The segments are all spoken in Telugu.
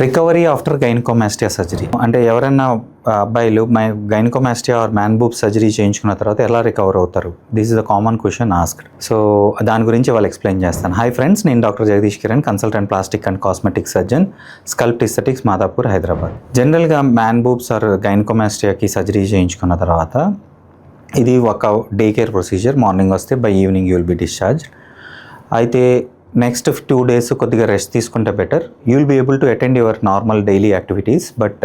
రికవరీ ఆఫ్టర్ గైనకోమాస్టియా సర్జరీ అంటే ఎవరైనా అబ్బాయిలు gynaecomastia or man boob surgery చేయించుకున్న తర్వాత ఎలా రికవర్ అవుతారు? This is the common question asked. So దాని గురించి వాళ్ళు ఎక్స్ప్లెయిన్ చేస్తాను. హాయ్ ఫ్రెండ్స్, నేను doctor Jagadish Kiran, consultant plastic and cosmetic surgeon, sculpt aesthetics, Madhapur, Hyderabad. జనరల్గా మ్యాన్ బూబ్స్ ఆర్ గైనకోమాస్టియాకి సర్జరీ చేయించుకున్న తర్వాత ఇది ఒక డే కేర్ ప్రొసీజర్. మార్నింగ్ వస్తే by evening you will be discharge. అయితే నెక్స్ట్ 2 days కొద్దిగా రెస్ట్ తీసుకుంటే better. You will be able to attend your normal daily activities, but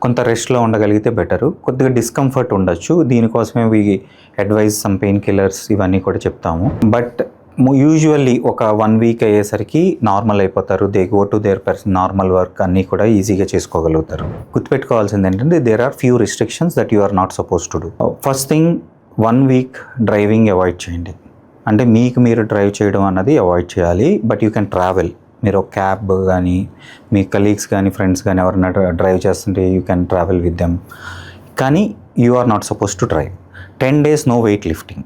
కొంత రెస్ట్లో ఉండగలిగితే బెటరు. కొద్దిగా డిస్కంఫర్ట్ ఉండొచ్చు, దీనికోసమే we advise some pain killers ఇవన్నీ కూడా చెప్తాము. బట్ యూజువల్లీ ఒక 1 week అయ్యేసరికి నార్మల్ అయిపోతారు. They go to their normal work అన్నీ కూడా ఈజీగా చేసుకోగలుగుతారు. గుర్తుపెట్టుకోవాల్సింది ఏంటంటే there are few restrictions that you are not suppose to do. First thing, 1 week driving avoid చేయండి. అంటే మీకు మీరు డ్రైవ్ చేయడం అన్నది అవాయిడ్ చేయాలి. But you can travel. మీరు ఒక క్యాబ్ కానీ మీ కలీగ్స్ కానీ ఫ్రెండ్స్ కానీ ఎవరైనా డ్రైవ్ చేస్తుంటే you can travel with them. కానీ you are not suppose to drive. 10 days no weight lifting,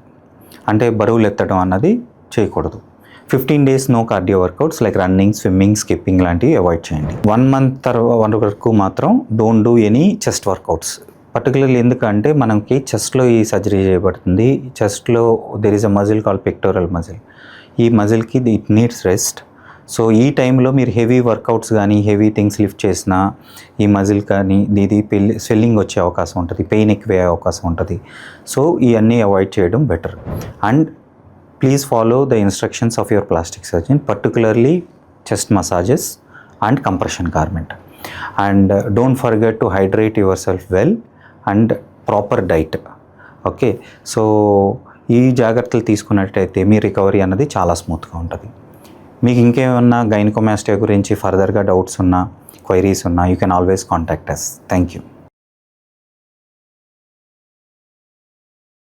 అంటే బరువులు ఎత్తడం అన్నది చేయకూడదు. 15 days no cardio workouts like running, swimming, skipping లాంటివి అవాయిడ్ చేయండి. 1 month వరకు మాత్రం don't do any chest workouts. Particularly ఎందుకంటే మనకి చెస్ట్లో ఈ సర్జరీ చేయబడుతుంది. చెస్ట్లో there is a muscle called pectoral muscle. ఈ మజిల్కి ఇట్ నీడ్స్ రెస్ట్. సో ఈ టైంలో మీరు హెవీ వర్కౌట్స్ కానీ హెవీ థింగ్స్ లిఫ్ట్ చేసినా ఈ మజిల్ కానీ ఇది స్వెల్లింగ్ వచ్చే అవకాశం ఉంటుంది, పెయిన్ ఎక్కువ అవకాశం ఉంటుంది. సో ఇవన్నీ అవాయిడ్ చేయడం better. And please follow the instructions of your plastic surgeon, particularly chest massages and compression garment. And don't forget to hydrate your self well and proper diet. Okay, so ఈ జాగ్రత్తలు తీసుకున్నట్టయితే మీ రికవరీ అన్నది చాలా స్మూత్గా ఉంటుంది. మీకు ఇంకేమన్నా గైనకోమాస్టియా గురించి ఫర్దర్గా డౌట్స్ ఉన్నా, క్వైరీస్ ఉన్నా, you can always contact us. Thank you.